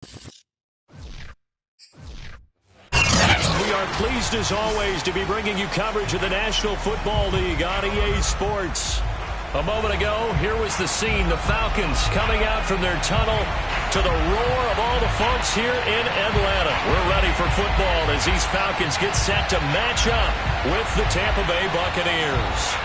We are pleased as always to be bringing you coverage of the National Football League on EA Sports. A moment ago, here was the scene. The Falcons coming out from their tunnel to the roar of all the folks here in Atlanta. We're ready for football as these Falcons get set to match up with the Tampa Bay Buccaneers.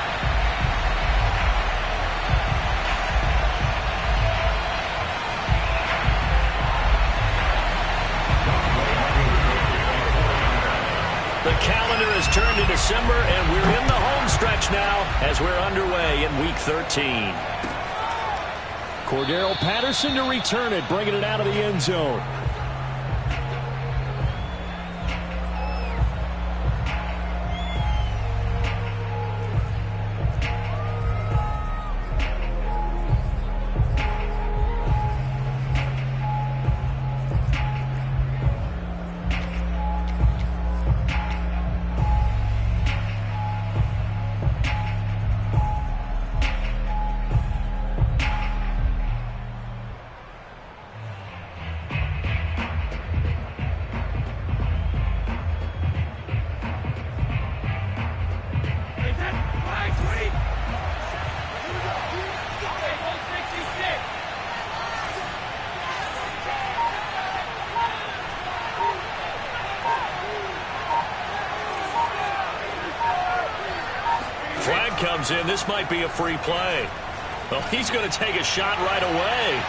The calendar has turned to December, and we're in the home stretch now as we're underway in Week 13. Cordero Patterson to return it, bringing it out of the end zone. Flag comes in. This might be a free play. Well, he's going to take a shot right away.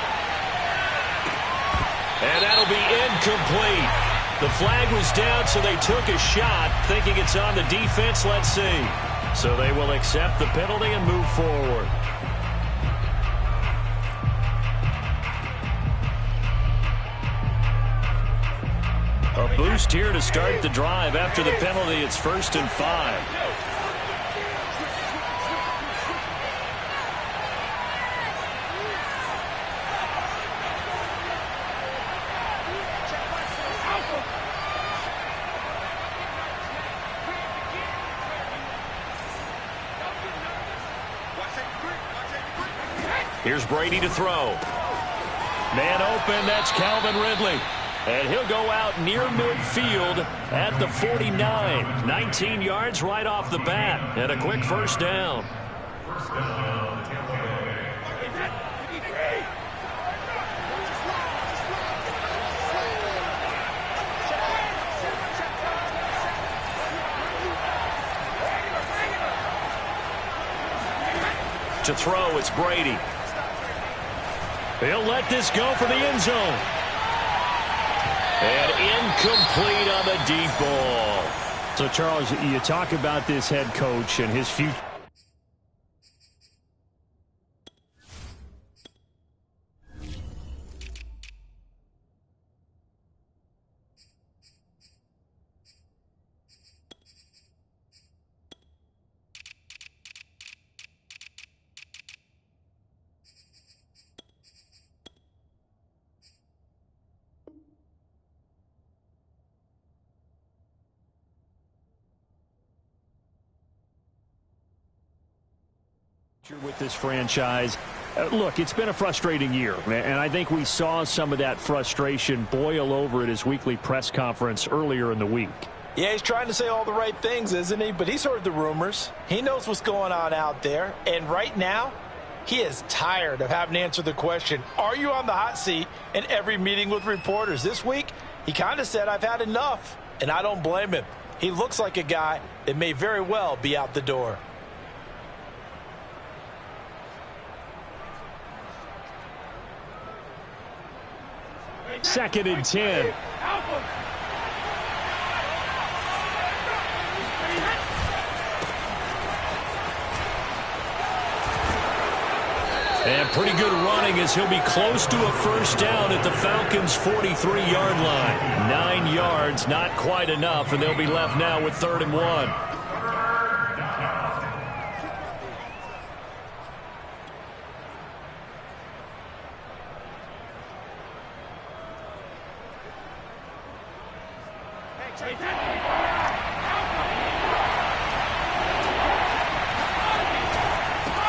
And that'll be incomplete. The flag was down, so they took a shot, thinking it's on the defense. Let's see. So they will accept the penalty and move forward. A boost here to start the drive after the penalty. It's 1st and 5. Here's Brady to throw. Man open, that's Calvin Ridley. And he'll go out near midfield at the 49. 19 yards right off the bat. And a quick first down. First down, Tampa Bay. To throw, it's Brady. He'll let this go for the end zone. And incomplete on the deep ball. So, Charles, you talk about this head coach and his future. With this franchise. Look, it's been a frustrating year, and I think we saw some of that frustration boil over at his weekly press conference earlier in the week. Yeah, he's trying to say all the right things, isn't he? But he's heard the rumors. He knows what's going on out there. And right now, he is tired of having to answer the question, are you on the hot seat, in every meeting with reporters. This week, he kind of said, I've had enough. And I don't blame him. He looks like a guy that may very well be out the door. Second and 10. And pretty good running as he'll be close to a first down at the Falcons' 43-yard line. 9 yards, not quite enough, and they'll be left now with 3rd and 1.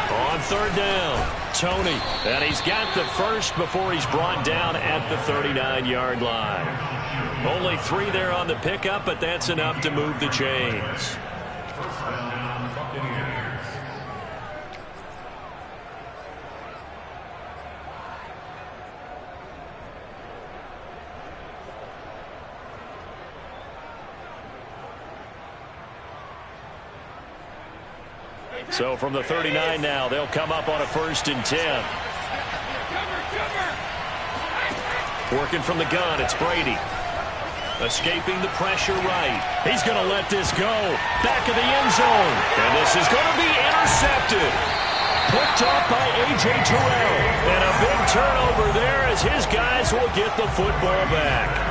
On 3rd down, Tony. And he's got the first before he's brought down at the 39-yard line. Only 3 there on the pickup, but that's enough to move the chains. So from the 39 now, they'll come up on a 1st and 10. Working from the gun, it's Brady. Escaping the pressure right. He's going to let this go. Back of the end zone. And this is going to be intercepted. Picked up by A.J. Terrell. And a big turnover there as his guys will get the football back.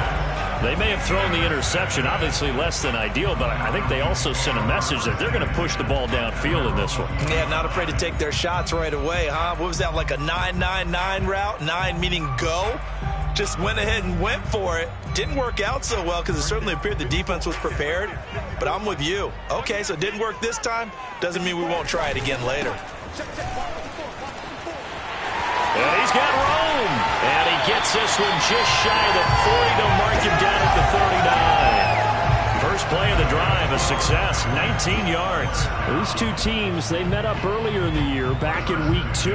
They may have thrown the interception, obviously less than ideal, but I think they also sent a message that they're going to push the ball downfield in this one. Yeah, not afraid to take their shots right away, huh? What was that, like a 9-9-9 route? 9 meaning go? Just went ahead and went for it. Didn't work out so well because it certainly appeared the defense was prepared, but I'm with you. Okay, so it didn't work this time. Doesn't mean we won't try it again later. And he's got room. And he gets this one just shy of the 40 to mark him down at the 39. First play of the drive, a success, 19 yards. These two teams, they met up earlier in the year, back in week 2.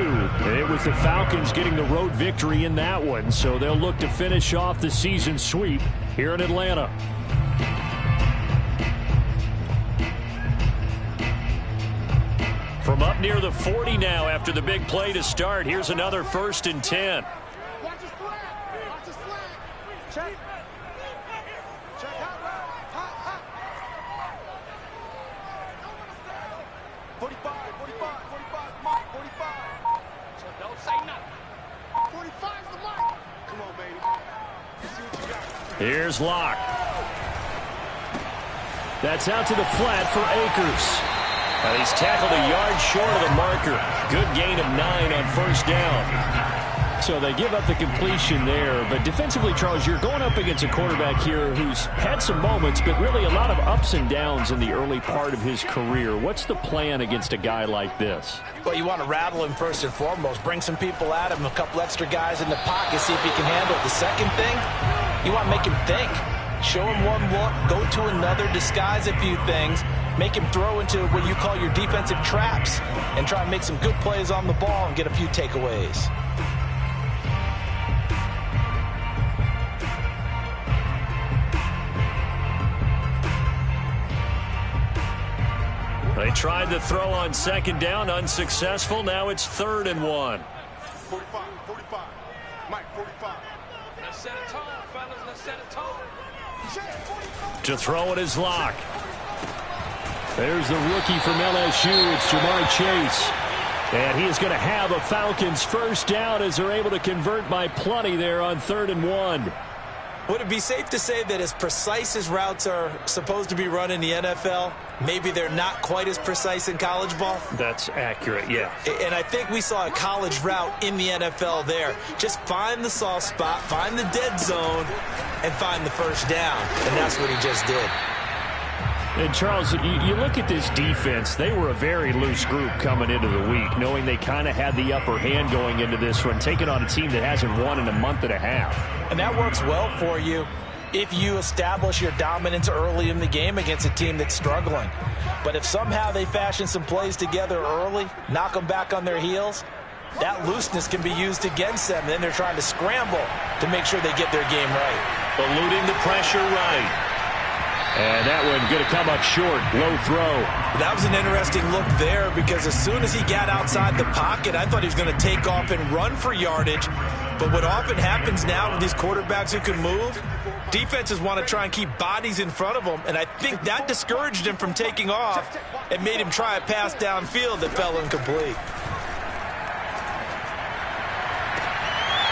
It was the Falcons getting the road victory in that one, so they'll look to finish off the season sweep here in Atlanta. From up near the 40 now after the big play to start. Here's another 1st and 10. Watch his flag. Watch his flag. Check. Check out. Hot. 45. Mike, 45. So don't say nothing. 45's the mic. Come on, baby. Let's see what you got. Here's Locke. That's out to the flat for Akers. And he's tackled a yard short of the marker. Good gain of 9 on 1st down. So they give up the completion there. But defensively, Charles, you're going up against a quarterback here who's had some moments, but really a lot of ups and downs in the early part of his career. What's the plan against a guy like this? Well, you want to rattle him first and foremost. Bring some people at him, a couple extra guys in the pocket, see if he can handle it. The second thing, you want to make him think. Show him one look, go to another, disguise a few things, make him throw into what you call your defensive traps, and try and make some good plays on the ball and get a few takeaways. They tried to throw on 2nd down, unsuccessful. Now it's 3rd and 1. 45. Mike, 45. Let's set a tone, fellas. Let's set a tone. To throw it is Locke. There's the rookie from LSU. It's Jamar Chase. And he is going to have a Falcons 1st down as they're able to convert by plenty there on 3rd and 1. Would it be safe to say that as precise as routes are supposed to be run in the NFL, maybe they're not quite as precise in college ball? That's accurate, yeah. And I think we saw a college route in the NFL there. Just find the soft spot, find the dead zone, and find the 1st down. And that's what he just did. And, Charles, you look at this defense, they were a very loose group coming into the week, knowing they kind of had the upper hand going into this one, taking on a team that hasn't won in a month and a half. And that works well for you if you establish your dominance early in the game against a team that's struggling. But if somehow they fashion some plays together early, knock them back on their heels, that looseness can be used against them. Then they're trying to scramble to make sure they get their game right. Eluding the pressure right. And that one going to come up short. Low throw. That was an interesting look there because as soon as he got outside the pocket, I thought he was going to take off and run for yardage. But what often happens now with these quarterbacks who can move, defenses want to try and keep bodies in front of them. And I think that discouraged him from taking off and made him try a pass downfield that fell incomplete.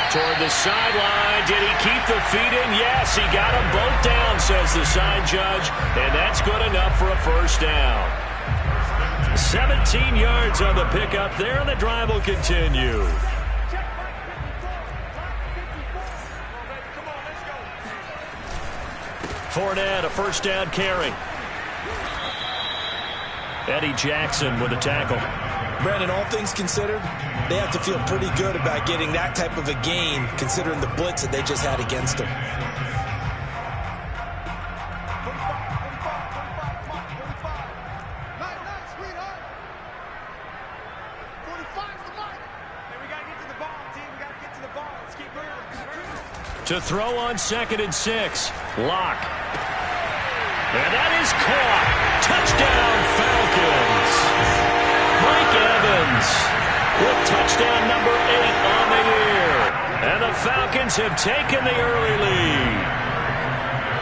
Toward the sideline. Did he keep the feet in? Yes, he got them both down, says the side judge. And that's good enough for a 1st down. 17 yards on the pickup there, and the drive will continue. Fournette, a 1st down carry. Eddie Jackson with a tackle. Brandon, all things considered, They have to feel pretty good about getting that type of a gain, considering the blitz that they just had against them. To throw on 2nd and 6. Lock. And that is caught. Touchdown, Falcons. Mike Evans with touchdown number 8 on the year. And the Falcons have taken the early lead.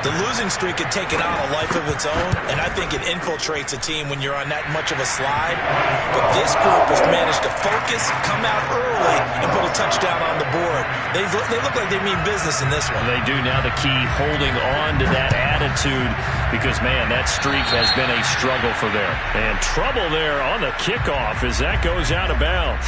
The losing streak had taken on a life of its own, and I think it infiltrates a team when you're on that much of a slide. But this group has managed to focus, come out early, and put a touchdown on the board. They look like they mean business in this one. They do. Now the key, holding on to that attitude, because, man, that streak has been a struggle for them. And trouble there on the kickoff as that goes out of bounds.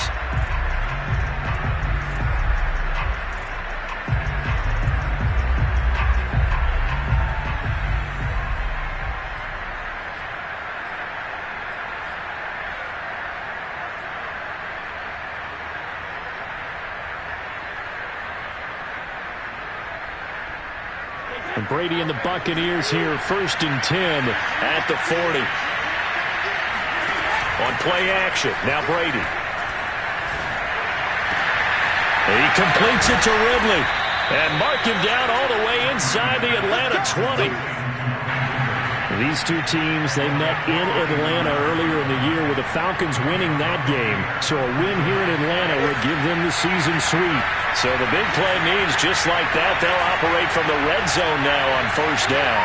And Brady and the Buccaneers here, 1st and 10 at the 40. On play action, now Brady. He completes it to Ridley. And mark him down all the way inside the Atlanta 20. These two teams, they met in Atlanta earlier in the year with the Falcons winning that game. So a win here in Atlanta would give them the season sweep. So the big play means just like that, they'll operate from the red zone now on 1st down.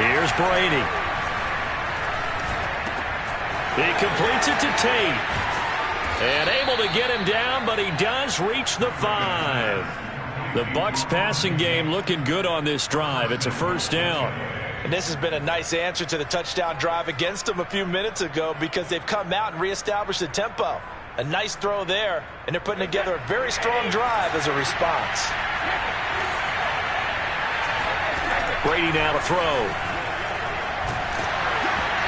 Here's Brady. He completes it to Tate. And able to get him down, but he does reach the 5. The Bucs passing game looking good on this drive. It's a 1st down. And this has been a nice answer to the touchdown drive against them a few minutes ago, because they've come out and reestablished the tempo. A nice throw there, and they're putting together a very strong drive as a response. Brady now to throw.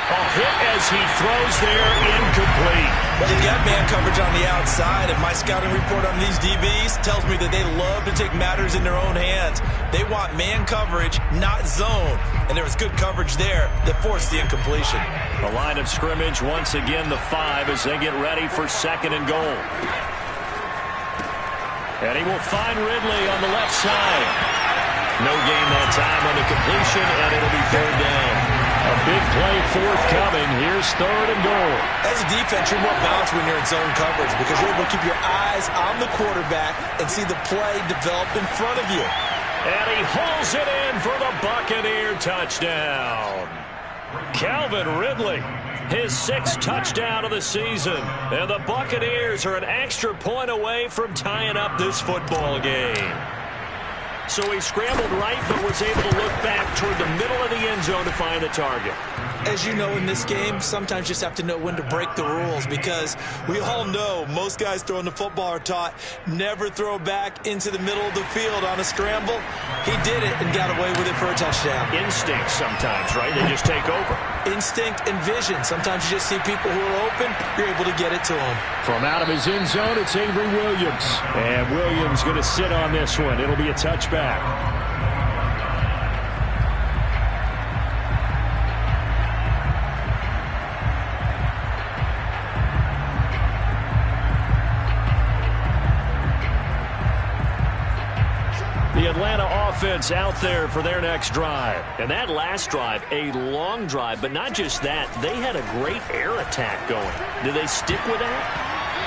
A hit as he throws there, incomplete. Well, they've got man coverage on the outside, and my scouting report on these DBs tells me that they love to take matters in their own hands. They want man coverage, not zone. And there was good coverage there that forced the incompletion. The line of scrimmage, once again, the 5 as they get ready for 2nd and goal. And he will find Ridley on the left side. No gain that time on the completion, and it'll be 3rd down. A big play forthcoming. Here's 3rd and goal. As a defense, you're more balanced when you're in zone coverage, because you're able to keep your eyes on the quarterback and see the play develop in front of you. And he hauls it in for the Buccaneer touchdown. Calvin Ridley, his 6th touchdown of the season. And the Buccaneers are an extra point away from tying up this football game. So he scrambled right, but was able to look back toward the middle of the end zone to find the target. As you know, in this game, sometimes you just have to know when to break the rules, because we all know most guys throwing the football are taught never throw back into the middle of the field on a scramble. He did it and got away with it for a touchdown. Instinct sometimes, right? They just take over. Instinct and vision. Sometimes you just see people who are open, you're able to get it to them. From out of his end zone, it's Avery Williams. And Williams going to sit on this one. It'll be a touchback. The Atlanta offense out there for their next drive. And that last drive, a long drive, but not just that. They had a great air attack going. Do they stick with that?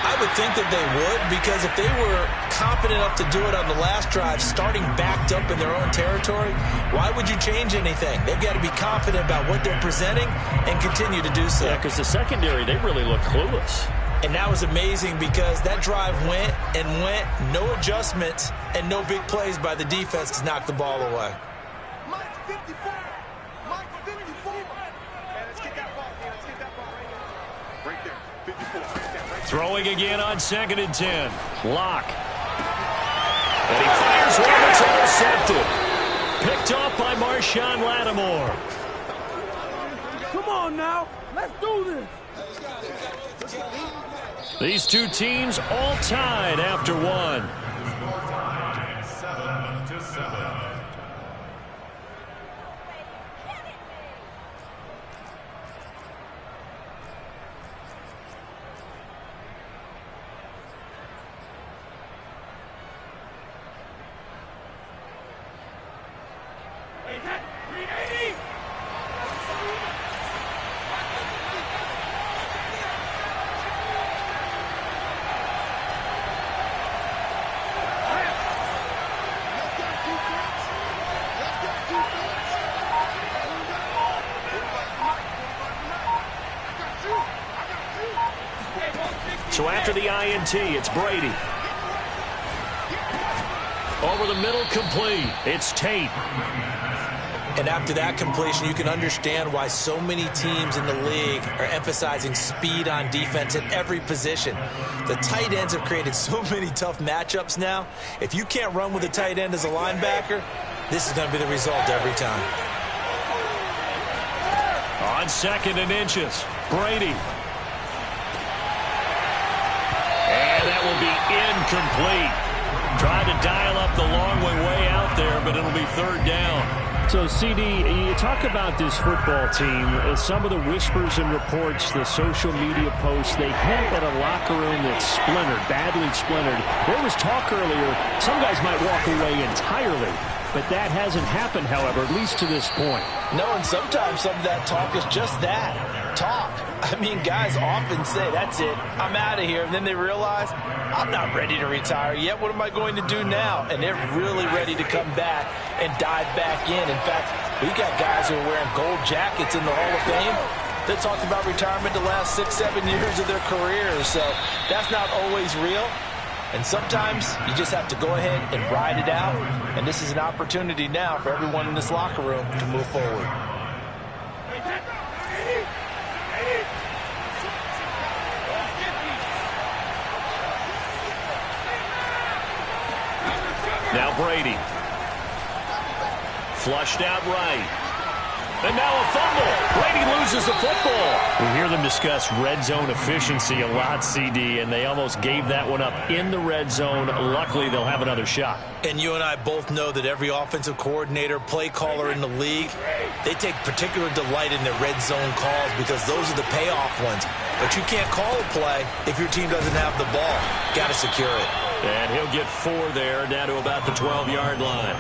I would think that they would, because if they were confident enough to do it on the last drive, starting backed up in their own territory, why would you change anything? They've got to be confident about what they're presenting and continue to do so. Yeah, because the secondary, they really look clueless. And that was amazing, because that drive went and went, no adjustments, and no big plays by the defense to knock the ball away. Mike 54. Mike 54. Yeah, let's get that ball. Yeah, let's get that ball right there. Right there. 54. Throwing again on 2nd and 10. Lock. And he fires one that's intercepted. Picked off by Marshawn Lattimore. Come on now. Let's do this. These two teams all tied after one. 7-7. So after the INT, it's Brady. Over the middle, complete. It's Tate. And after that completion, you can understand why so many teams in the league are emphasizing speed on defense at every position. The tight ends have created so many tough matchups now. If you can't run with a tight end as a linebacker, this is going to be the result every time. On 2nd and inches, Brady. And that will be incomplete. Tried to dial up the long way out there, but it'll be 3rd down. So, CD, you talk about this football team, some of the whispers and reports, the social media posts, they hint at a locker room that's splintered, badly splintered. There was talk earlier, some guys might walk away entirely, but that hasn't happened, however, at least to this point. No, and sometimes some of that talk is just that, talk. I mean, guys often say, that's it, I'm out of here, and then they realize, I'm not ready to retire yet. What am I going to do now? And they're really ready to come back and dive back in. In fact, we got guys who are wearing gold jackets in the Hall of Fame. They talked about retirement the last 6-7 years of their careers. So that's not always real. And sometimes you just have to go ahead and ride it out. And this is an opportunity now for everyone in this locker room to move forward. Now Brady. Flushed out right. And now a fumble. Brady loses the football. We hear them discuss red zone efficiency a lot, CD, and they almost gave that one up in the red zone. Luckily, they'll have another shot. And you and I both know that every offensive coordinator, play caller in the league, they take particular delight in their red zone calls because those are the payoff ones. But you can't call a play if your team doesn't have the ball. Got to secure it. And he'll get 4 there, down to about the 12-yard line.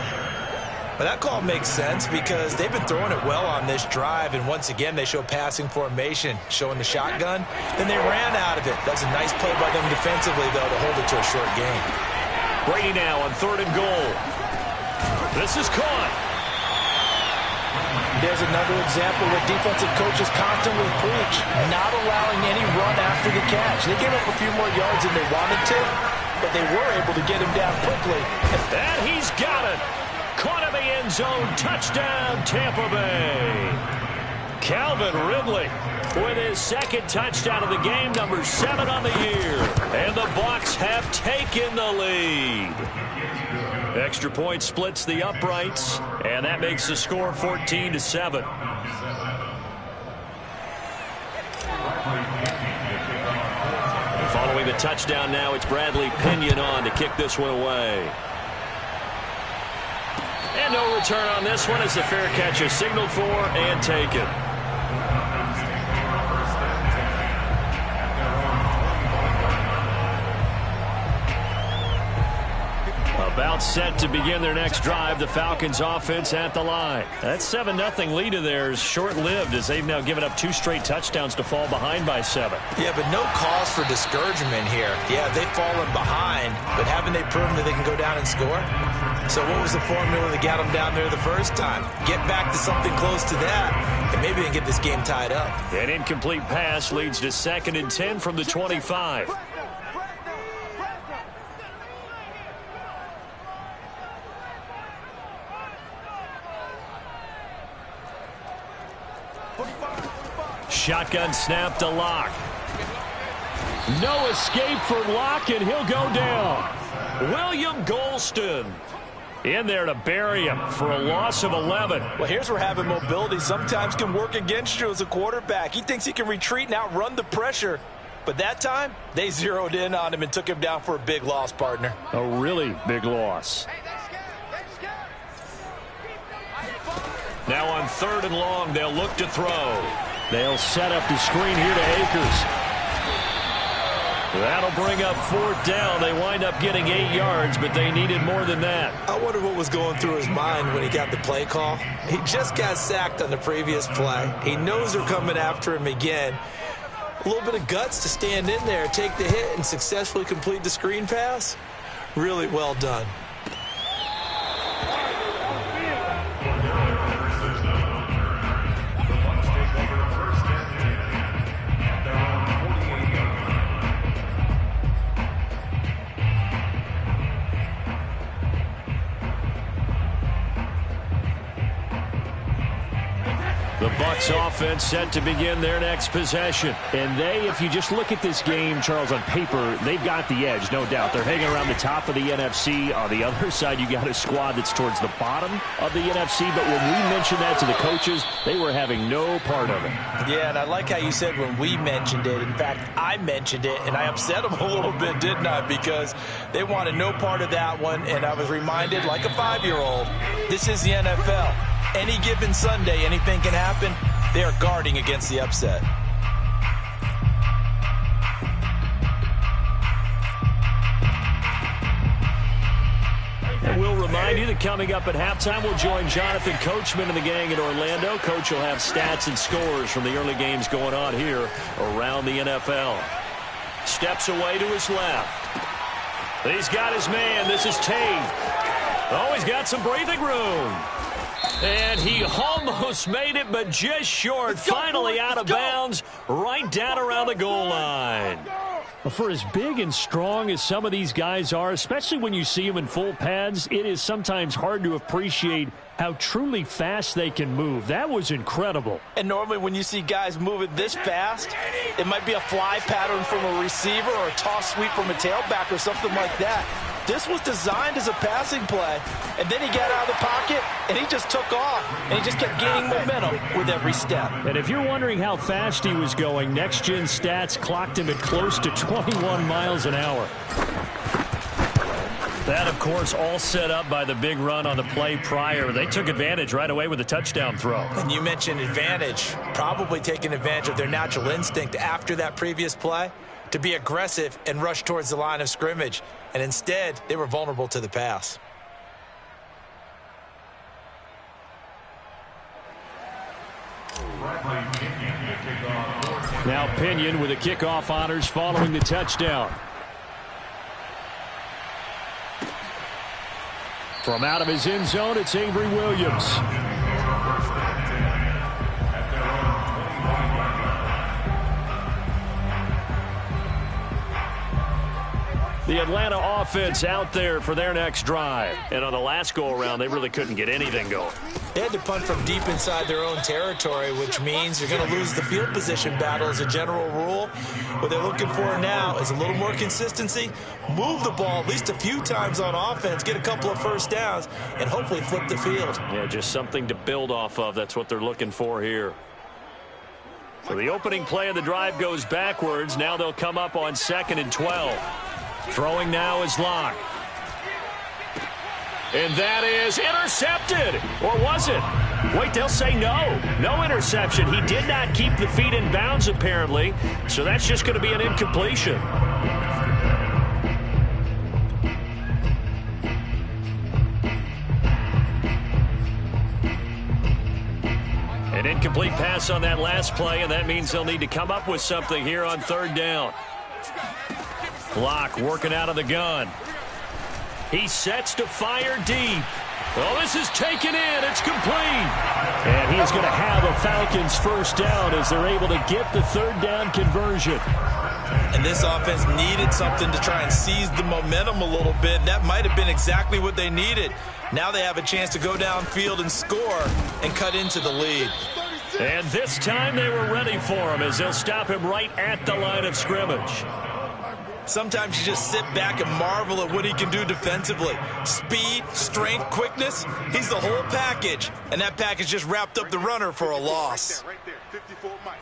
But that call makes sense because they've been throwing it well on this drive, and once again they show passing formation, showing the shotgun. Then they ran out of it. That's a nice play by them defensively, though, to hold it to a short game. Brady now on 3rd and goal. This is caught. There's another example where defensive coaches constantly preach, not allowing any run after the catch. They gave up a few more yards than they wanted to, but they were able to get him down quickly. And he's got it. Caught in the end zone. Touchdown, Tampa Bay. Calvin Ridley with his 2nd touchdown of the game, number 7 on the year. And the Bucs have taken the lead. Extra point splits the uprights, and that makes the score 14-7. Following the touchdown now, it's Bradley Pinion on to kick this one away. And no return on this one as the fair catch is signaled for and taken. About set to begin their next drive, the Falcons offense at the line. That 7-0 lead of theirs short-lived as they've now given up 2 straight touchdowns to fall behind by 7. Yeah, but no cause for discouragement here. Yeah, they've fallen behind, but haven't they proven that they can go down and score? So what was the formula that got them down there the first time? Get back to something close to that, and maybe they can get this game tied up. An incomplete pass leads to 2nd and 10 from the 25. Shotgun snap to Locke. No escape for Locke, and he'll go down. William Golston In there to bury him for a loss of 11. Well, here's where having mobility sometimes can work against you as a quarterback. He thinks he can retreat and outrun the pressure. But that time, they zeroed in on him and took him down for a big loss, partner. A really big loss. Now on 3rd and long, they'll look to throw. They'll set up the screen here to Akers. That'll bring up 4th down. They wind up getting 8 yards, but they needed more than that. I wonder what was going through his mind when he got the play call. He just got sacked on the previous play. He knows they're coming after him again. A little bit of guts to stand in there, take the hit, and successfully complete the screen pass. Really well done. The Bucs offense set to begin their next possession. And they, if you just look at this game, Charles, on paper, they've got the edge, no doubt. They're hanging around the top of the NFC. On the other side, you got a squad that's towards the bottom of the NFC. But when we mentioned that to the coaches, they were having no part of it. Yeah, and I like how you said when we mentioned it. In fact, I mentioned it, and I upset them a little bit, didn't I? Because they wanted no part of that one, and I was reminded, like a 5-year-old, this is the NFL. Any given Sunday, anything can happen. They are guarding against the upset. And we'll remind you that coming up at halftime, we'll join Jonathan Coachman and the gang in Orlando. Coach will have stats and scores from the early games going on here around the NFL. Steps away to his left. He's got his man. This is Tate. Oh, he's got some breathing room. And he almost made it, but just short. Finally out of bounds, right down around the goal line. For as big and strong as some of these guys are, especially when you see them in full pads, it is sometimes hard to appreciate how truly fast they can move. That was incredible. And normally when you see guys moving this fast, it might be a fly pattern from a receiver or a toss sweep from a tailback or something like that. This was designed as a passing play, and then he got out of the pocket, and he just took off, and he just kept gaining momentum with every step. And if you're wondering how fast he was going, Next Gen Stats clocked him at close to 21 miles an hour. That, of course, all set up by the big run on the play prior. They took advantage right away with the touchdown throw. And you mentioned advantage, probably taking advantage of their natural instinct after that previous play to be aggressive and rush towards the line of scrimmage. And instead, they were vulnerable to the pass. Now Pinion with the kickoff honors following the touchdown. From out of his end zone, it's Avery Williams. The Atlanta offense out there for their next drive. And on the last go-around, they really couldn't get anything going. They had to punt from deep inside their own territory, which means you're going to lose the field position battle as a general rule. What they're looking for now is a little more consistency, move the ball at least a few times on offense, get a couple of first downs, and hopefully flip the field. Yeah, just something to build off of. That's what they're looking for here. So the opening play of the drive goes backwards. Now they'll come up on 2nd and 12. Throwing now is Locke. And that is intercepted. Or was it? Wait, they'll say no. No interception. He did not keep the feet in bounds, apparently. So that's just going to be an incompletion. An incomplete pass on that last play, and that means they'll need to come up with something here on 3rd down. Locke working out of the gun. He sets to fire deep. Oh, this is taken in. It's complete. And he is going to have a Falcons first down as they're able to get the 3rd down conversion. And this offense needed something to try and seize the momentum a little bit. That might have been exactly what they needed. Now they have a chance to go downfield and score and cut into the lead. And this time they were ready for him as they'll stop him right at the line of scrimmage. Sometimes you just sit back and marvel at what he can do defensively. Speed, strength, quickness, he's the whole package. And that package just wrapped up the runner for a loss. Right there, 54 Mike.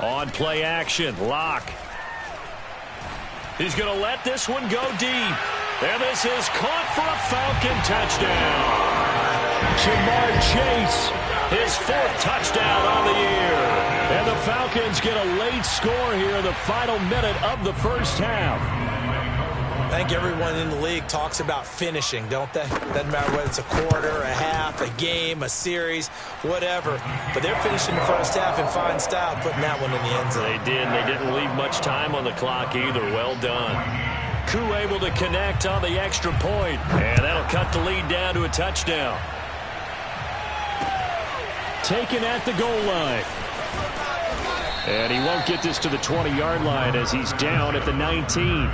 On play action, Locke. He's going to let this one go deep. And this is caught for a Falcon touchdown. Jamar Chase, his 4th touchdown on the year. And the Falcons get a late score here in the final minute of the first half. I think everyone in the league talks about finishing, don't they? Doesn't matter whether it's a quarter, a half, a game, a series, whatever. But they're finishing the first half in fine style, putting that one in the end zone. They did, and they didn't leave much time on the clock either. Well done. Koo able to connect on the extra point, and that'll cut the lead down to a touchdown. Taken at the goal line. And he won't get this to the 20-yard line as he's down at the 19.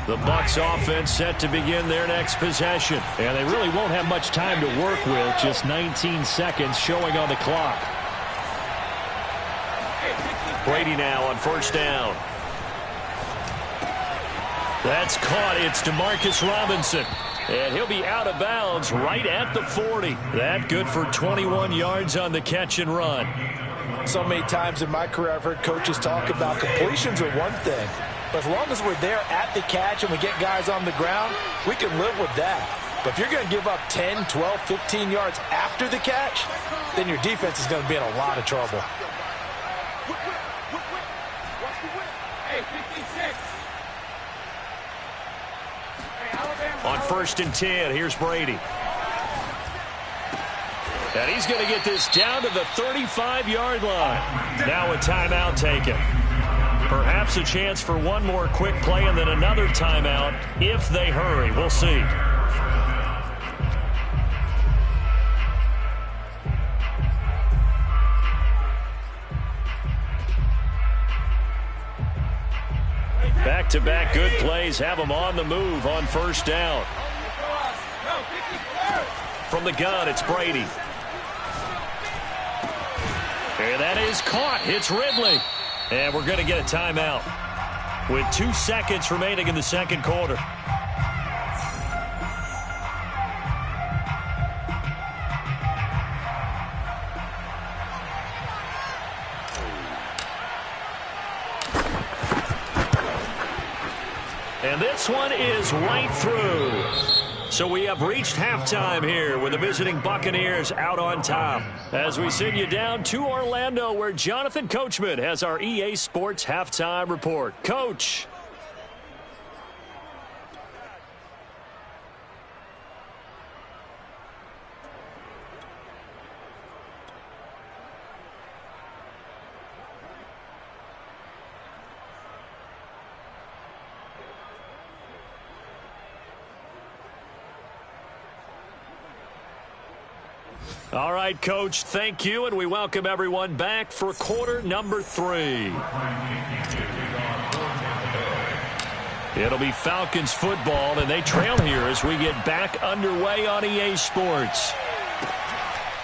The Bucs offense set to begin their next possession. And they really won't have much time to work with. Just 19 seconds showing on the clock. Brady now on first down. That's caught. It's DeMarcus Robinson. And he'll be out of bounds right at the 40. That good for 21 yards on the catch and run. So many times in my career I've heard coaches talk about completions are one thing. But as long as we're there at the catch and we get guys on the ground, we can live with that. But if you're going to give up 10, 12, 15 yards after the catch, then your defense is going to be in a lot of trouble. On 1st and 10, here's Brady. And he's going to get this down to the 35-yard line. Now a timeout taken. Perhaps a chance for one more quick play and then another timeout if they hurry. We'll see. Back-to-back good plays have them on the move on first down. From the gun, it's Brady. And that is caught. It's Ridley. And we're going to get a timeout with 2 seconds remaining in the second quarter. And this one is right through. So we have reached halftime here with the visiting Buccaneers out on top. As we send you down to Orlando where Jonathan Coachman has our EA Sports Halftime Report. Coach. All right, Coach, thank you, and we welcome everyone back for quarter number 3. It'll be Falcons football, and they trail here as we get back underway on EA Sports.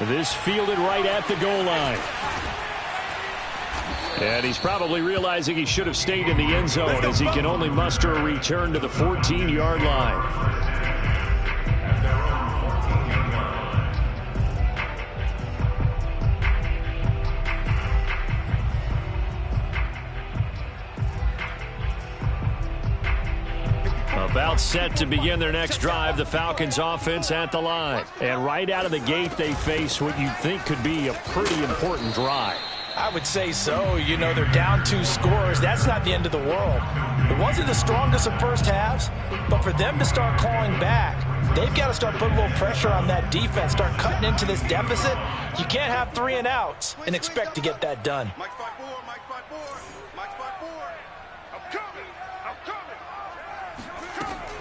This fielded right at the goal line. And he's probably realizing he should have stayed in the end zone as he can only muster a return to the 14-yard line. About set to begin their next drive, the Falcons offense at the line. And right out of the gate, they face what you'd think could be a pretty important drive. I would say so. You know, they're down 2 scores. That's not the end of the world. It wasn't the strongest of first halves, but for them to start clawing back, they've got to start putting a little pressure on that defense, start cutting into this deficit. You can't have 3 and outs and expect to get that done. Mike 5-4, Mike 5-4, Mike 5-4. I'm coming, I'm coming.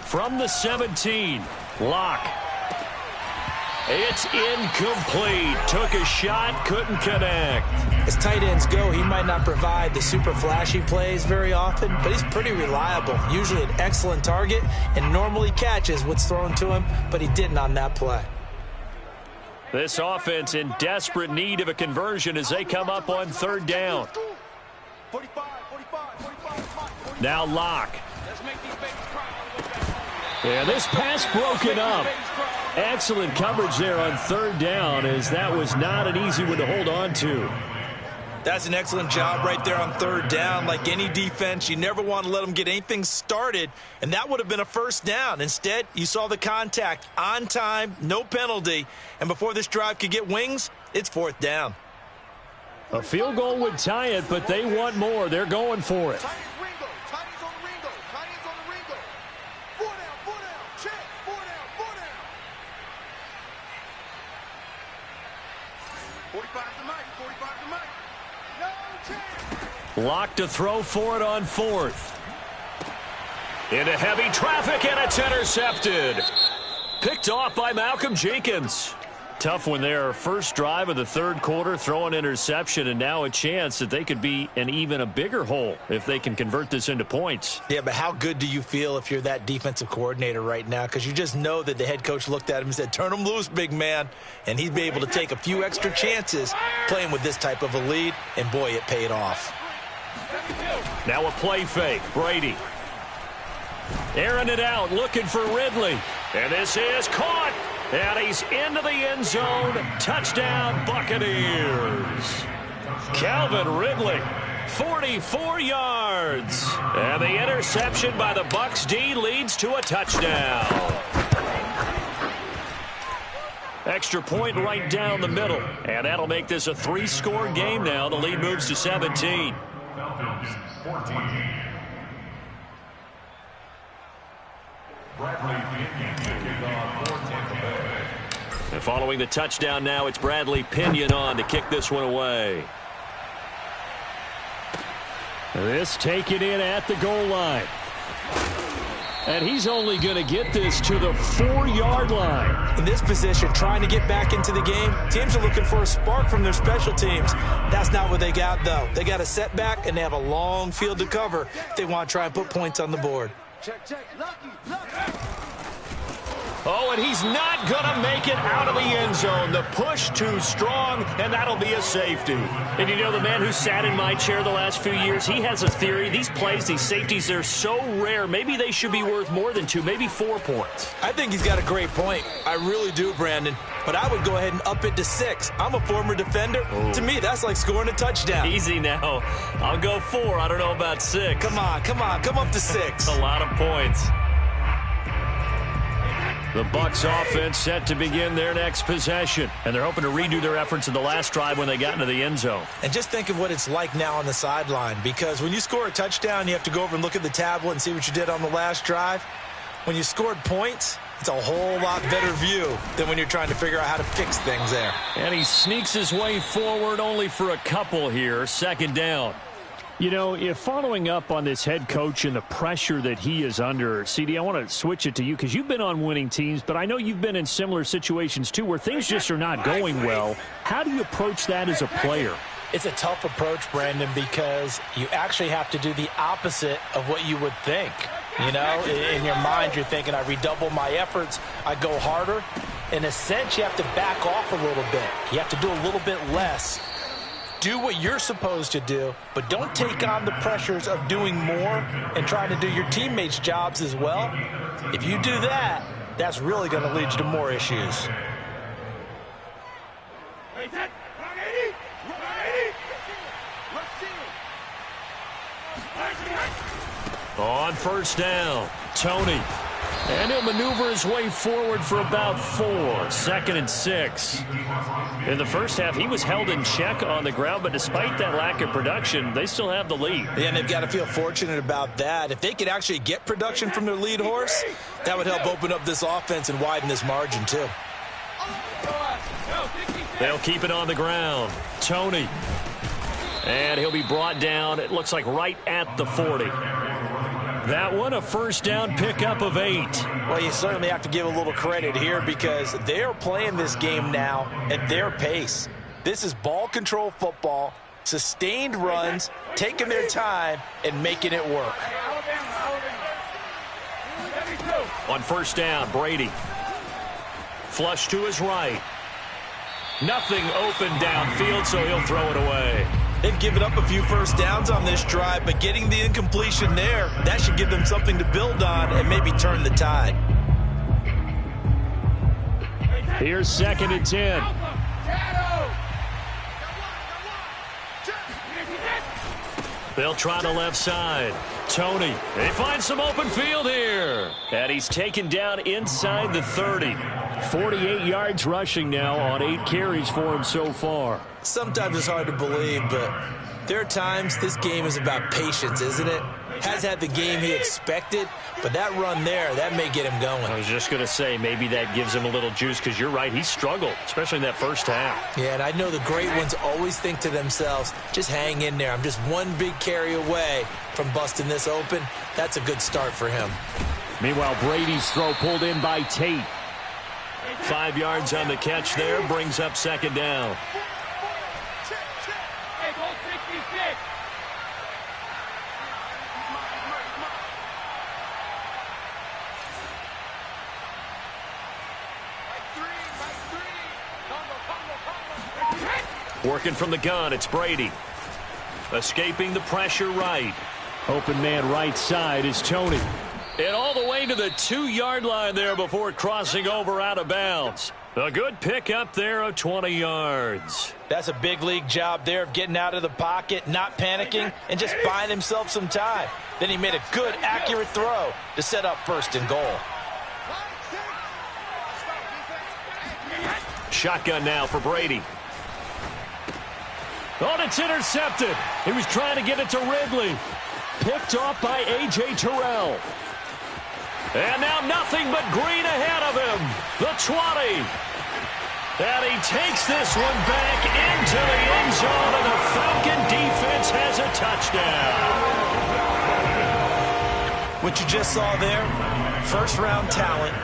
From the 17, Locke. It's incomplete. Took a shot, couldn't connect. As tight ends go, he might not provide the super flashy plays very often, but he's pretty reliable. Usually an excellent target and normally catches what's thrown to him, but he didn't on that play. This offense in desperate need of a conversion as they come up on third down. 45. Now Locke. Let's make these babies cry on the way back home. Yeah, this pass broken up. Excellent coverage there on third down, as that was not an easy one to hold on to. That's an excellent job right there on third down. Like any defense, you never want to let them get anything started, and that would have been a first down. Instead, you saw the contact on time, no penalty, and before this drive could get wings, it's fourth down. A field goal would tie it, but they want more. They're going for it. Tiny Ringo. Tiny's on the Ringo. Tiny's on the Ringo. 4 down. Check. 4 down. 45 to Mike. 45 to Mike. No chance. Locke to throw for it on fourth. Into heavy traffic, and it's intercepted. Picked off by Malcolm Jenkins. Tough one there. First drive of the third quarter, throw an interception, and now a chance that they could be in even a bigger hole if they can convert this into points. Yeah, but how good do you feel if you're that defensive coordinator right now? Because you just know that the head coach looked at him and said, turn him loose, big man. And he'd be able to take a few extra chances playing with this type of a lead, and boy, it paid off. Now a play fake. Brady. Airing it out, looking for Ridley. And this is caught. And he's into the end zone. Touchdown, Buccaneers. Calvin Ridley, 44 yards. And the interception by the Bucs D leads to a touchdown. Extra point right down the middle. And that'll make this a 3-score game now. The lead moves to 17. And following the touchdown now, it's Bradley Pinion on to kick this one away. This taken in at the goal line. And he's only going to get this to the 4-yard line. In this position, trying to get back into the game, teams are looking for a spark from their special teams. That's not what they got, though. They got a setback, and they have a long field to cover if they want to try and put points on the board. Check. Lucky. Oh, and he's not going to make it out of the end zone. The push too strong, and that'll be a safety. And you know, the man who sat in my chair the last few years, he has a theory. These plays, these safeties, they're so rare. Maybe they should be worth more than 2, maybe 4 points. I think he's got a great point. I really do, Brandon. But I would go ahead and up it to 6. I'm a former defender. Ooh. To me, that's like scoring a touchdown. Easy now. I'll go 4. I don't know about 6. Come on. Come up to 6. A lot of points. The Bucs offense set to begin their next possession. And they're hoping to redo their efforts in the last drive when they got into the end zone. And just think of what it's like now on the sideline. Because when you score a touchdown, you have to go over and look at the tablet and see what you did on the last drive. When you scored points, it's a whole lot better view than when you're trying to figure out how to fix things there. And he sneaks his way forward only for a couple here. Second down. You know, if following up on this head coach and the pressure that he is under, CD, I want to switch it to you because you've been on winning teams, but I know you've been in similar situations too where things just are not going well. How do you approach that as a player? It's a tough approach, Brandon, because you actually have to do the opposite of what you would think. You know, in your mind, you're thinking, I redouble my efforts, I go harder. In a sense, you have to back off a little bit. You have to do a little bit less. Do what you're supposed to do, but don't take on the pressures of doing more and trying to do your teammates' jobs as well. If you do that, that's really going to lead you to more issues. On first down, Tony. And he'll maneuver his way forward for about 4. Second and 6. In the first half, he was held in check on the ground, but despite that lack of production, they still have the lead. Yeah, and they've got to feel fortunate about that. If they could actually get production from their lead horse, that would help open up this offense and widen this margin too. They'll keep it on the ground. Tony. And he'll be brought down, it looks like right at the 40. That one a first down pickup of 8. Well, you certainly have to give a little credit here because they are playing this game now at their pace. This is ball control football, sustained runs, taking their time, and making it work. On first down, Brady. Flush to his right. Nothing open downfield, so he'll throw it away. They've given up a few first downs on this drive, but getting the incompletion there, that should give them something to build on and maybe turn the tide. Here's 2nd and 10. They'll try the left side. Tony, they find some open field here. And he's taken down inside the 30. 48 yards rushing now on 8 carries for him so far. Sometimes it's hard to believe, but there are times this game is about patience, isn't it? Has had the game he expected, but that run there, that may get him going. I was just going to say, maybe that gives him a little juice because you're right, he struggled, especially in that first half. Yeah, and I know the great ones always think to themselves, just hang in there. I'm just one big carry away from busting this open. That's a good start for him. Meanwhile, Brady's throw pulled in by Tate. 5 yards on the catch there, brings up 2nd down. Working from the gun, it's Brady. Escaping the pressure right. Open man right side is Tony. And all the way to the 2-yard line there before crossing over out of bounds. A good pick up there of 20 yards. That's a big league job there of getting out of the pocket, not panicking, and just buying himself some time. Then he made a good, accurate throw to set up 1st and goal. Shotgun now for Brady. Oh, it's intercepted. He was trying to get it to Ridley. Picked off by A.J. Terrell. And now nothing but green ahead of him. The 20. And he takes this one back into the end zone, and the Falcon defense has a touchdown. What you just saw there, first-round talent,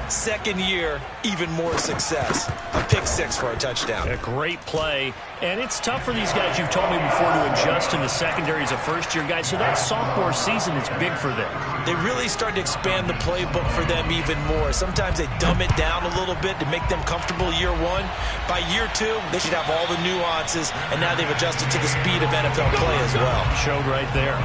2nd year, even more success. A pick 6 for a touchdown. A great play. And it's tough for these guys, you've told me before, to adjust in the secondary as a first-year guy. So that sophomore season is big for them. They really started to expand the playbook for them even more. Sometimes they dumb it down a little bit to make them comfortable year 1. By year 2, they should have all the nuances, and now they've adjusted to the speed of NFL play as well. Showed right there.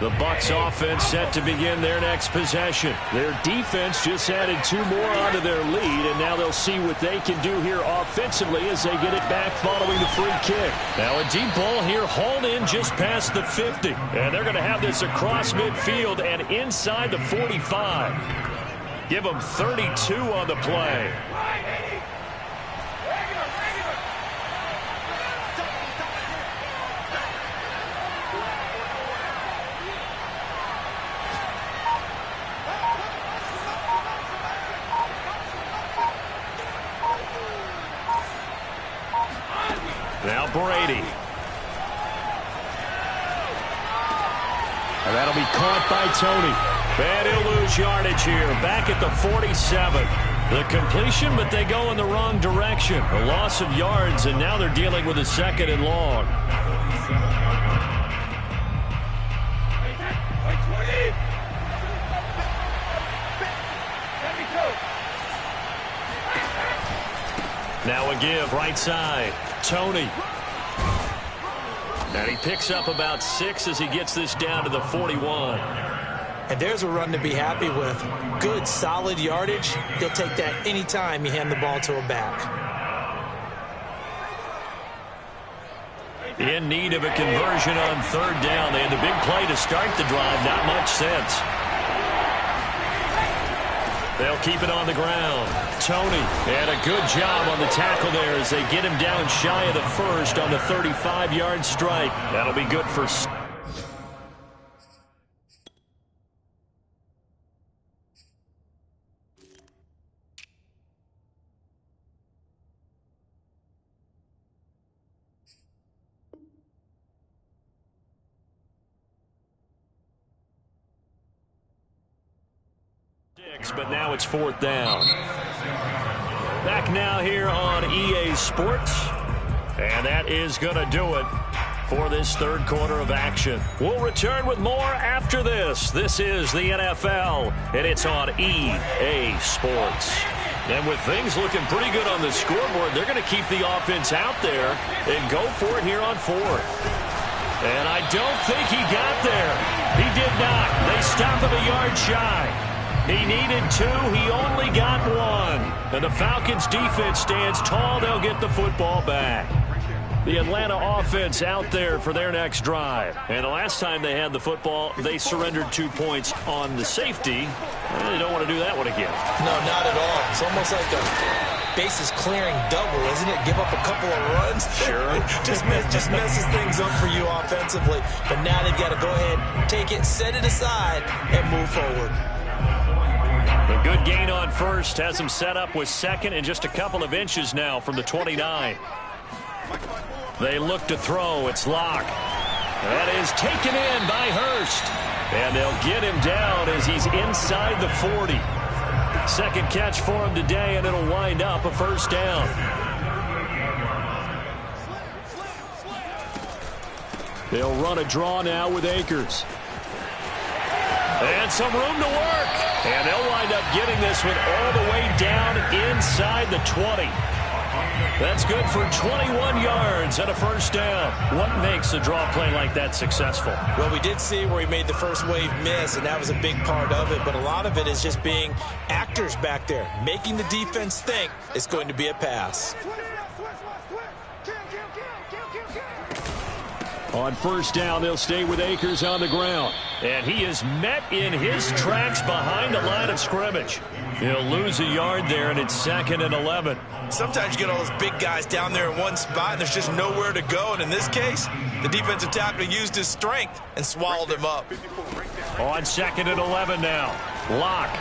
The Bucs offense set to begin their next possession. Their defense just added 2 more onto their lead, and now they'll see what they can do here offensively as they get it back following the free kick. Now a deep ball here hauled in just past the 50. And they're going to have this across midfield and inside the 45. Give them 32 on the play. Now Brady. And that'll be caught by Tony. And he'll lose yardage here. Back at the 47. The completion, but they go in the wrong direction. A loss of yards, and now they're dealing with a 2nd and long. Now a give, right side. Tony. And he picks up about 6 as he gets this down to the 41. And there's a run to be happy with. Good, solid yardage. He'll take that anytime you hand the ball to a back. In need of a conversion on third down. They had the big play to start the drive. Not much sense. They'll keep it on the ground. Tony, and a good job on the tackle there as they get him down shy of the first on the 35-yard strike. That'll be good for... But now it's fourth down. Back now here on EA Sports. And that is going to do it for this third quarter of action. We'll return with more after this. This is the NFL, and it's on EA Sports. And with things looking pretty good on the scoreboard, they're going to keep the offense out there and go for it here on fourth. And I don't think he got there. He did not. They stop him a yard shy. He needed two. He only got one. And the Falcons defense stands tall. They'll get the football back. The Atlanta offense out there for their next drive. And the last time they had the football, they surrendered 2 points on the safety. And they don't want to do that one again. No, not at all. It's almost like a bases clearing double, isn't it? Give up a couple of runs. Sure. just messes things up for you offensively. But now they've got to go ahead, take it, set it aside, and move forward. A good gain on first has him set up with second and just a couple of inches now from the 29. They look to throw. It's Locke. That is taken in by Hurst. And they'll get him down as he's inside the 40. Second catch for him today, and it'll wind up a first down. They'll run a draw now with Akers. And some room to work. And they'll wind up getting this one all the way down inside the 20. That's good for 21 yards and a first down. What makes a draw play like that successful? Well, we did see where he made the first wave miss, and that was a big part of it. But a lot of it is just being actors back there, making the defense think it's going to be a pass. On first down, they'll stay with Akers on the ground. And he is met in his tracks behind the line of scrimmage. He'll lose a yard there, and it's 2nd and 11. Sometimes you get all those big guys down there in one spot, and there's just nowhere to go. And in this case, the defensive tackle used his strength and swallowed him up. On 2nd and 11 now. Locke.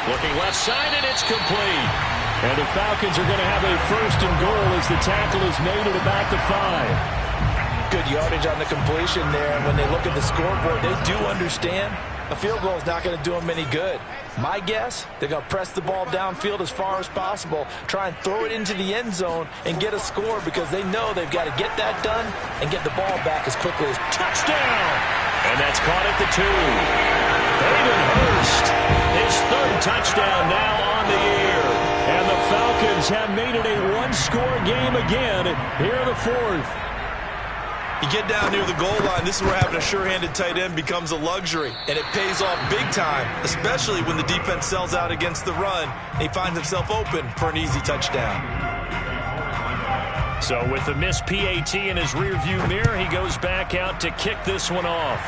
Looking left side, and it's complete. And the Falcons are going to have a first and goal as the tackle is made at about the 5. Good yardage on the completion there. And when they look at the scoreboard, they do understand a field goal is not going to do them any good. My guess, they're going to press the ball downfield as far as possible, try and throw it into the end zone and get a score because they know they've got to get that done and get the ball back as quickly as touchdown. And that's caught at the 2. Hayden Hurst, his third touchdown now on the year. And the Falcons have made it a one-score game again here in the fourth. You get down near the goal line, this is where having a sure-handed tight end becomes a luxury. And it pays off big time, especially when the defense sells out against the run. And he finds himself open for an easy touchdown. So with the missed PAT in his rearview mirror, he goes back out to kick this one off.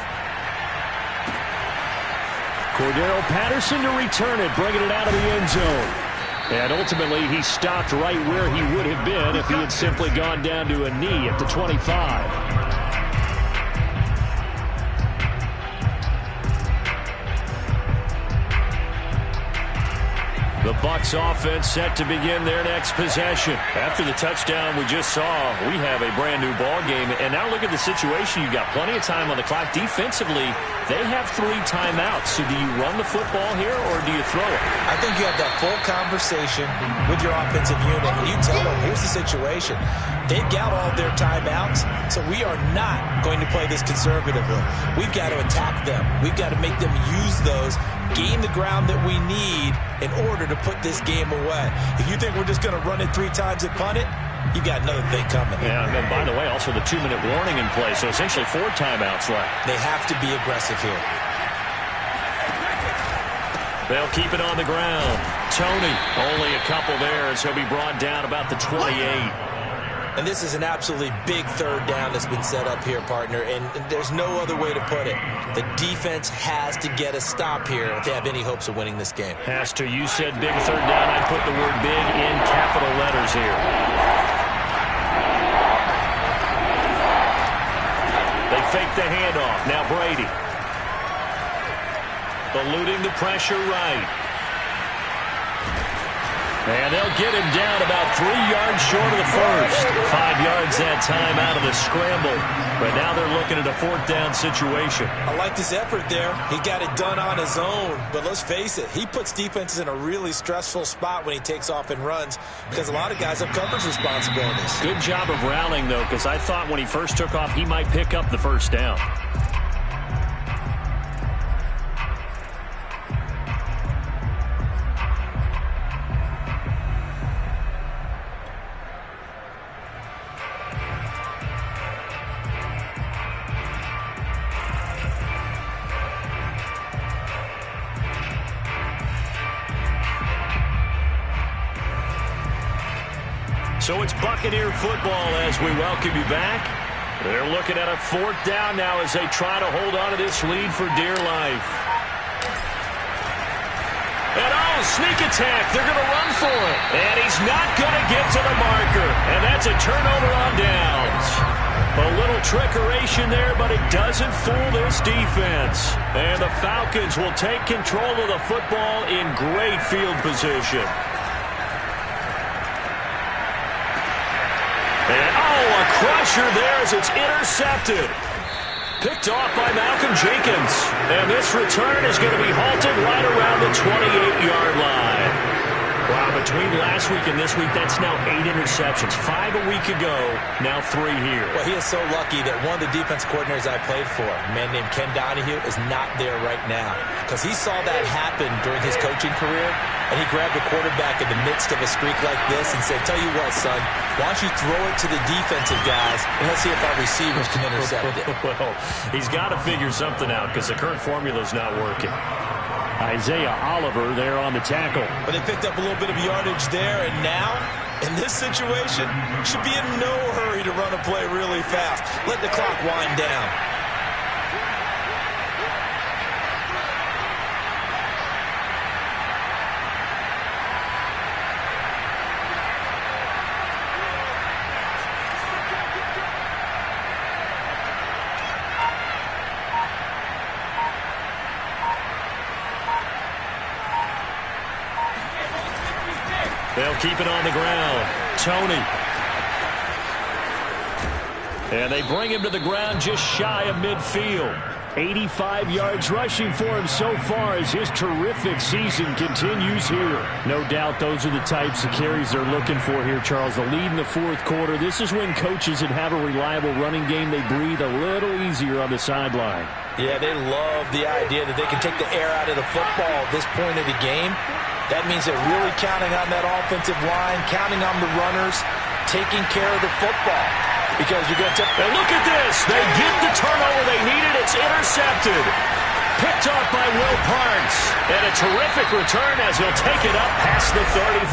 Cordero Patterson to return it, bringing it out of the end zone. And ultimately, he stopped right where he would have been if he had simply gone down to a knee at the 25. The Bucs offense set to begin their next possession. After the touchdown we just saw, we have a brand-new ball game. And now look at the situation. You've got plenty of time on the clock. Defensively, they have 3 timeouts. So do you run the football here or do you throw it? I think you have that full conversation with your offensive unit. And you tell them, here's the situation. They've got all their timeouts, so we are not going to play this conservatively. We've got to attack them. We've got to make them use those, gain the ground that we need in order to put this game away. If you think we're just going to run it 3 times and punt it, you've got another thing coming. Yeah, and then by the way, also the 2-minute warning in play, so essentially 4 timeouts left. They have to be aggressive here. They'll keep it on the ground. Tony, only a couple there as he'll be brought down about the 28. And this is an absolutely big third down that's been set up here, partner, and there's no other way to put it. The defense has to get a stop here if they have any hopes of winning this game. Has to. You said big third down. I put the word big in capital letters here. They fake the handoff. Now Brady. Eluding the pressure right. And they'll get him down about 3 yards short of the first. 5 yards that time out of the scramble. But now they're looking at a fourth down situation. I like this effort there. He got it done on his own. But let's face it, he puts defenses in a really stressful spot when he takes off and runs because a lot of guys have coverage responsibilities. Good job of rallying, though, because I thought when he first took off, he might pick up the first down. So it's Buccaneer football as we welcome you back. They're looking at a fourth down now as they try to hold on to this lead for dear life. And sneak attack. They're going to run for it. And he's not going to get to the marker. And that's a turnover on downs. A little trickeration there, but it doesn't fool this defense. And the Falcons will take control of the football in great field position. And, a crusher there as it's intercepted. Picked off by Malcolm Jenkins. And this return is going to be halted right around the 28-yard line. Wow, between last week and this week, that's now 8 interceptions. 5 a week ago, now 3 here. Well, he is so lucky that one of the defense coordinators I played for, a man named Ken Donahue, is not there right now. Because he saw that happen during his coaching career, and he grabbed the quarterback in the midst of a streak like this and said, tell you what, son, why don't you throw it to the defensive guys, and let's see if our receivers can intercept it. Well, he's got to figure something out because the current formula's not working. Isaiah Oliver there on the tackle. But they picked up a little bit of yardage there, and now, in this situation, should be in no hurry to run a play really fast. Let the clock wind down. They'll keep it on the ground. Tony. And they bring him to the ground just shy of midfield. 85 yards rushing for him so far as his terrific season continues here. No doubt those are the types of carries they're looking for here, Charles. The lead in the fourth quarter. This is when coaches that have a reliable running game, they breathe a little easier on the sideline. Yeah, they love the idea that they can take the air out of the football at this point of the game. That means they're really counting on that offensive line, counting on the runners, taking care of the football. Because you're going to and look at this. They get the turnover they needed. It's intercepted. Picked off by Will Parks. And a terrific return as he'll take it up past the 35.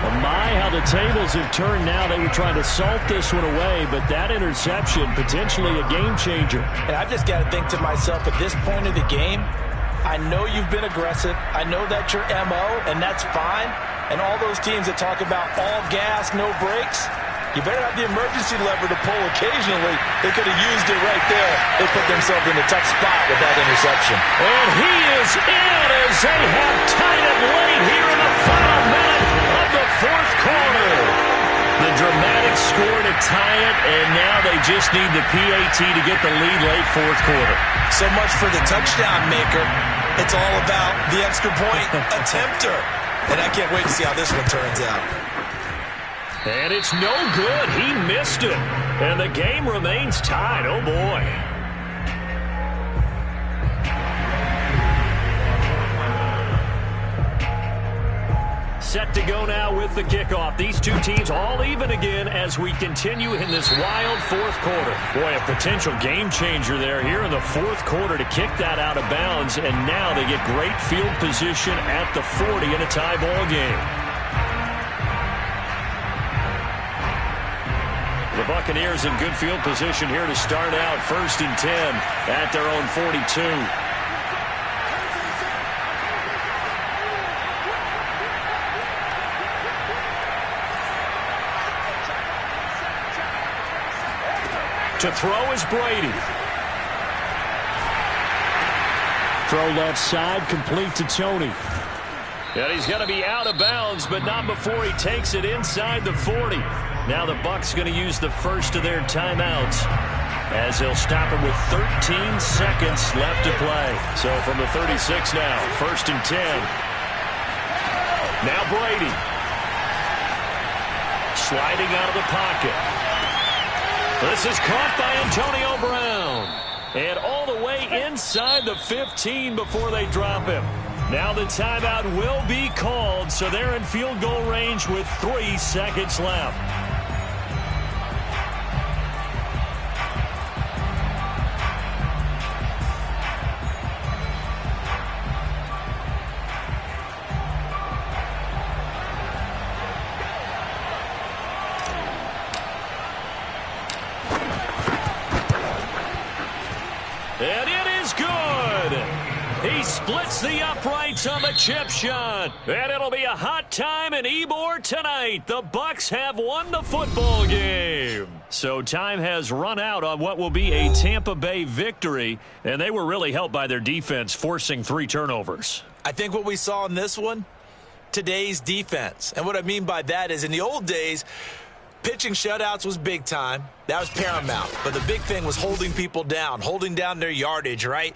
Oh my, how the tables have turned now. They were trying to salt this one away, but that interception, potentially a game changer. And I've just got to think to myself, at this point of the game, I know you've been aggressive. I know that's your MO, and that's fine. And all those teams that talk about all gas, no brakes, you better have the emergency lever to pull occasionally. They could have used it right there. They put themselves in a tough spot with that interception. And he is in as they have tied it late here in the final minute of the fourth quarter. The dramatic score to tie it, and now they just need the PAT to get the lead late fourth quarter. So much for the touchdown maker. It's all about the extra point attempter. And I can't wait to see how this one turns out. And it's no good. He missed it. And the game remains tied. Oh, boy. Set to go now with the kickoff. These two teams all even again as we continue in this wild fourth quarter. Boy, a potential game changer there here in the fourth quarter to kick that out of bounds. And now they get great field position at the 40 in a tie ball game. the Buccaneers in good field position here to start out 1st and 10 at their own 42. To throw is Brady. Throw left side, complete to Tony. And he's going to be out of bounds, but not before he takes it inside the 40. Now the Bucs going to use the first of their timeouts as they'll stop him with 13 seconds left to play. So from the 36 now, 1st and 10. Now Brady. Sliding out of the pocket. This is caught by Antonio Brown. And all the way inside the 15 before they drop him. Now the timeout will be called, so they're in field goal range with 3 seconds left. And it is good. He splits the uprights on the chip shot. And it'll be a hot time in Ybor tonight. The Bucs have won the football game. So time has run out on what will be a Tampa Bay victory. And they were really helped by their defense, forcing 3 turnovers. I think what we saw in this one, today's defense. And what I mean by that is in the old days, pitching shutouts was big time. That was paramount. But the big thing was holding people down, holding down their yardage, right?